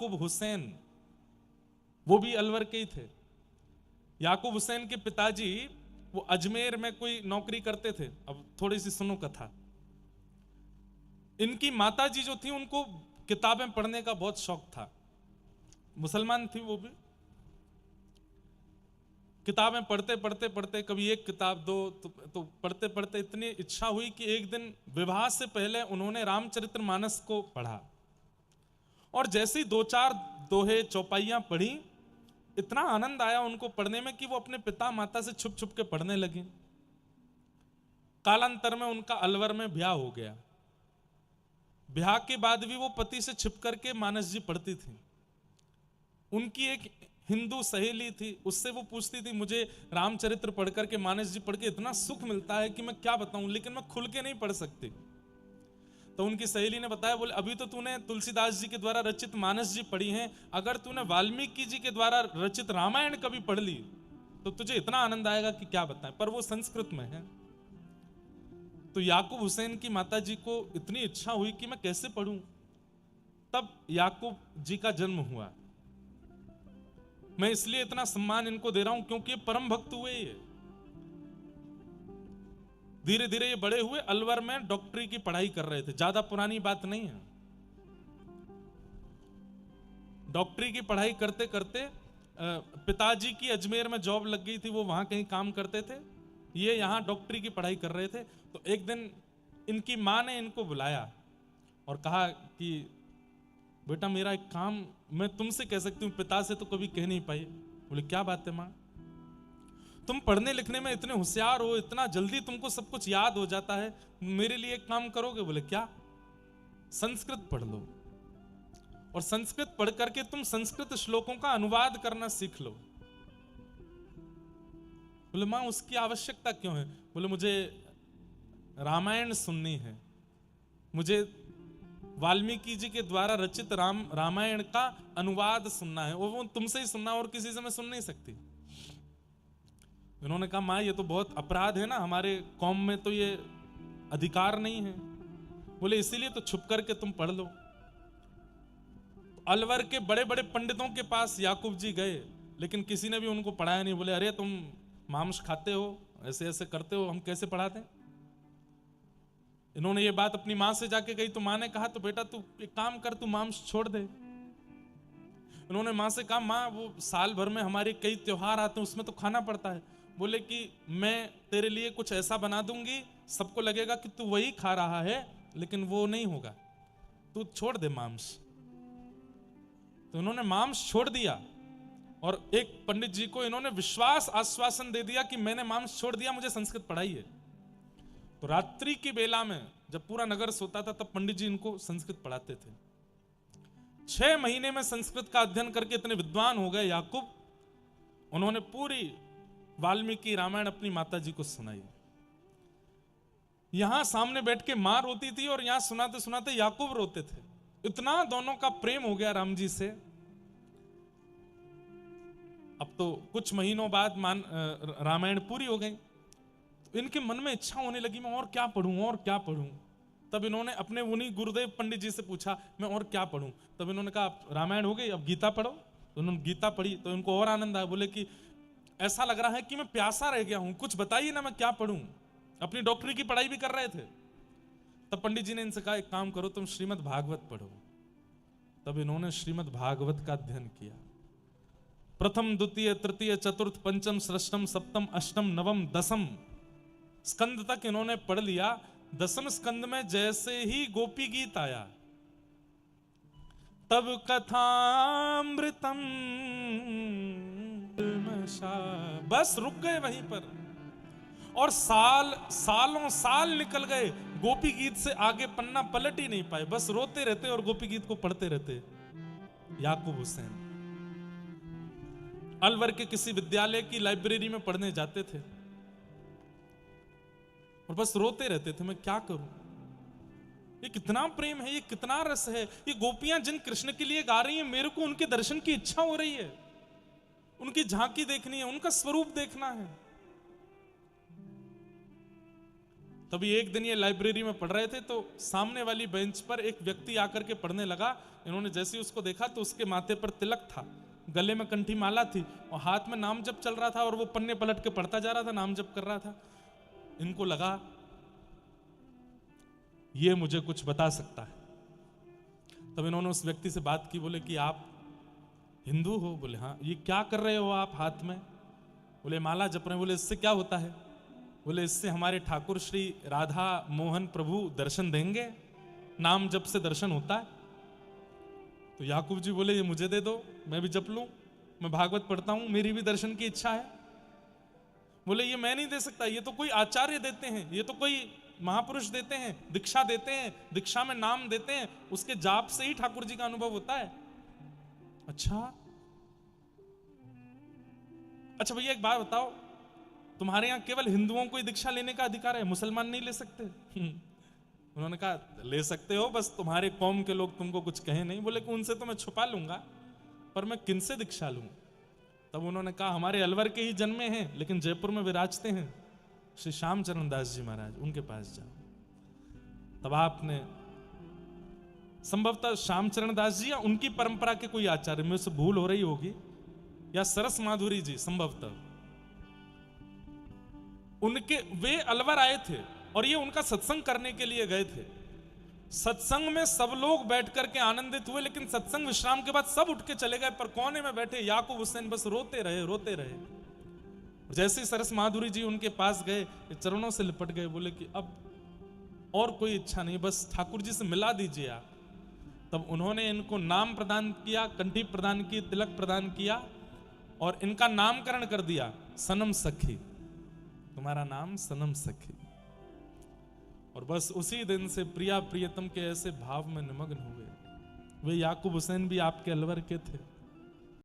याकूब हुसैन, वो भी अलवर के ही थे। याकूब हुसैन के पिताजी वो अजमेर में कोई नौकरी करते थे। अब थोड़ी सी सुनो कथा। इनकी माताजी जो थी उनको किताबें पढ़ने का बहुत शौक था, मुसलमान थी वो भी। किताबें पढ़ते पढ़ते पढ़ते कभी एक किताब दो तो पढ़ते पढ़ते इतनी इच्छा हुई कि एक दिन विवाह से पहले उन्होंने रामचरितमानस को पढ़ा, और जैसे ही दो चार दोहे चौपाइयां पढ़ी, इतना आनंद आया उनको पढ़ने में कि वो अपने पिता माता से छुप छुप के पढ़ने लगे। कालांतर में उनका अलवर में ब्याह हो गया। ब्याह के बाद भी वो पति से छिप करके मानस जी पढ़ती थी। उनकी एक हिंदू सहेली थी, उससे वो पूछती थी मुझे रामचरित्र पढ़ करके, मानस जी पढ़ के इतना सुख मिलता है कि मैं क्या बताऊं, लेकिन मैं खुल के नहीं पढ़ सकती। तो उनकी सहेली ने बताया, बोले अभी तो तूने तुलसीदास जी के द्वारा रचित मानस जी पढ़ी हैं, अगर तूने वाल्मीकि जी के द्वारा रचित रामायण कभी पढ़ ली तो तुझे इतना आनंद आएगा कि क्या बताएं, पर वो संस्कृत में है। तो याकूब हुसैन की माता जी को इतनी इच्छा हुई कि मैं कैसे पढ़ूं, तब याकूब जी का जन्म हुआ। मैं इसलिए इतना सम्मान इनको दे रहा हूं क्योंकि ये परम भक्त हुए। ये धीरे धीरे ये बड़े हुए, अलवर में डॉक्टरी की पढ़ाई कर रहे थे। ज्यादा पुरानी बात नहीं है। डॉक्टरी की पढ़ाई करते करते पिताजी की अजमेर में जॉब लग गई थी, वो वहां कहीं काम करते थे, ये यहां डॉक्टरी की पढ़ाई कर रहे थे। तो एक दिन इनकी मां ने इनको बुलाया और कहा कि बेटा मेरा एक काम मैं तुमसे कह सकती हूँ, पिता से तो कभी कह नहीं पाई। बोले क्या बात है मां? तुम पढ़ने लिखने में इतने होशियार हो, इतना जल्दी तुमको सब कुछ याद हो जाता है, मेरे लिए एक काम करोगे? बोले क्या? संस्कृत पढ़ लो, और संस्कृत पढ़ करके तुम संस्कृत श्लोकों का अनुवाद करना सीख लो। बोले मां उसकी आवश्यकता क्यों है? बोले मुझे रामायण सुननी है, मुझे वाल्मीकि जी के द्वारा रचित रामायण का अनुवाद सुनना है, वो तुमसे ही सुनना, और किसी से मैं सुन नहीं सकती। उन्होंने कहा माँ ये तो बहुत अपराध है ना, हमारे कौम में तो ये अधिकार नहीं है। बोले इसीलिए तो छुप करके तुम पढ़ लो। अलवर के बड़े बड़े पंडितों के पास याकूब जी गए, लेकिन किसी ने भी उनको पढ़ाया नहीं। बोले अरे तुम मांस खाते हो, ऐसे ऐसे करते हो, हम कैसे पढ़ाते हैं? इन्होंने ये बात अपनी मां से जाके कही, तो मां ने कहा तो बेटा तू एक काम कर, तू मांस छोड़ दे। उन्होंने मां से कहा मां वो साल भर में हमारे कई त्योहार आते हैं, उसमें तो खाना पड़ता है। बोले कि मैं तेरे लिए कुछ ऐसा बना दूंगी, सबको लगेगा कि तू वही खा रहा है, लेकिन वो नहीं होगा, तू छोड़ दे मांस। तो इन्होंने मांस छोड़ दिया, और एक पंडित जी को इन्होंने विश्वास आश्वासन दे दिया कि मैंने मांस छोड़ दिया, मुझे संस्कृत पढ़ाई है। तो रात्रि की बेला में जब पूरा नगर सोता था, तब पंडित जी इनको संस्कृत पढ़ाते थे। 6 महीने में संस्कृत का अध्ययन करके इतने विद्वान हो गए याकूब, उन्होंने पूरी वाल्मीकि रामायण अपनी माता जी को सुनाई। यहां सामने बैठ के मां रोती थी, और यहां सुनाते सुनाते याकूब रोते थे। इतना दोनों का प्रेम हो गया राम जी से। अब तो कुछ महीनों बाद रामायण पूरी हो गई, तो इनके मन में इच्छा होने लगी मैं और क्या पढ़ूं, और क्या पढ़ूं। तब इन्होंने अपने उन्हीं गुरुदेव पंडित जी से पूछा मैं और क्या पढ़ूं। तब इन्होंने कहा रामायण हो गई, अब गीता पढ़ो। तो उन्होंने गीता पढ़ी, तो इनको और आनंद आया। बोले कि ऐसा लग रहा है कि मैं प्यासा रह गया हूं, कुछ बताइए ना मैं क्या पढ़ूं। अपनी डॉक्टरी की पढ़ाई भी कर रहे थे। तब पंडित जी ने इनसे कहा एक काम करो, तुम श्रीमद् भागवत पढ़ो। तब इन्होंने श्रीमद् भागवत का अध्ययन किया। प्रथम द्वितीय तृतीय चतुर्थ पंचम षष्ठम सप्तम अष्टम नवम दसम स्कंद तक इन्होंने पढ़ लिया। 10वें स्कंद में जैसे ही गोपी गीत आया, तब कथामृतम, बस रुक गए वहीं पर, और सालों साल निकल गए, गोपी गीत से आगे पन्ना पलट ही नहीं पाए, बस रोते रहते और गोपी गीत को पढ़ते रहते। याकूब हुसैन अलवर के किसी विद्यालय की लाइब्रेरी में पढ़ने जाते थे, और बस रोते रहते थे मैं क्या करूं, ये कितना प्रेम है, ये कितना रस है। ये गोपियां जिन कृष्ण के लिए गा रही हैं, मेरे को उनके दर्शन की इच्छा हो रही है, उनकी झांकी देखनी है, उनका स्वरूप देखना है। तभी एक दिन ये लाइब्रेरी में पढ़ रहे थे तो सामने वाली बेंच पर एक व्यक्ति आकर के पढ़ने लगा। इन्होंने जैसे ही उसको देखा तो उसके माथे पर तिलक था, गले में कंठी माला थी और हाथ में नाम जप चल रहा था और वो पन्ने पलट के पढ़ता जा रहा था, नाम जप कर रहा था। इनको लगा ये मुझे कुछ बता सकता है। तब इन्होंने उस व्यक्ति से बात की, बोले कि आप हिंदू हो? बोले हाँ। ये क्या कर रहे हो आप हाथ में? बोले माला जप रहे हैं। बोले इससे क्या होता है? बोले इससे हमारे ठाकुर श्री राधा मोहन प्रभु दर्शन देंगे, नाम जप से दर्शन होता है। तो याकूब जी बोले ये मुझे दे दो, मैं भी जप लूं, मैं भागवत पढ़ता हूं, मेरी भी दर्शन की इच्छा है। बोले ये मैं नहीं दे सकता, ये तो कोई आचार्य देते हैं, ये तो कोई महापुरुष देते हैं, दीक्षा देते हैं, दीक्षा में नाम देते हैं, उसके जाप से ही ठाकुर जी का अनुभव होता है। अच्छा भैया एक बात बताओ, तुम्हारे यहां केवल हिंदुओं को ही दीक्षा लेने का अधिकार है, मुसलमान नहीं ले सकते? उन्होंने कहा ले सकते हो, बस तुम्हारे कौम के लोग तुमको कुछ कहे नहीं। बोले कि उनसे तो मैं छुपा लूंगा, पर मैं किनसे दीक्षा लूं? तब उन्होंने कहा हमारे अलवर के ही जन्मे हैं लेकिन जयपुर में विराजते हैं श्री श्यामचरण दास जी महाराज, उनके पास जाओ। तब आपने संभवतः श्यामचरण दास जी या उनकी परंपरा के कोई आचार्य, में से भूल हो रही होगी, या सरस माधुरी जी संभवतः, उनके वे अलवर आए थे और ये उनका सत्संग करने के लिए गए थे। सत्संग में सब लोग बैठ करके आनंदित हुए, लेकिन सत्संग विश्राम के बाद सब उठ के चले गए, पर कोने में बैठे याकूब हुसैन बस रोते रहे रोते रहे। जैसे ही सरस माधुरी जी उनके पास गए, चरणों से लिपट गए, बोले कि अब और कोई इच्छा नहीं, बस ठाकुर जी से मिला दीजिए आप। तब उन्होंने इनको नाम प्रदान किया, कंठी प्रदान की, तिलक प्रदान किया और इनका नामकरण कर दिया सनम सखी, तुम्हारा नाम सनम सखी। और बस उसी दिन से प्रिया प्रियतम के ऐसे भाव में निमग्न हुए। वे याकूब हुसैन भी आपके अलवर के थे।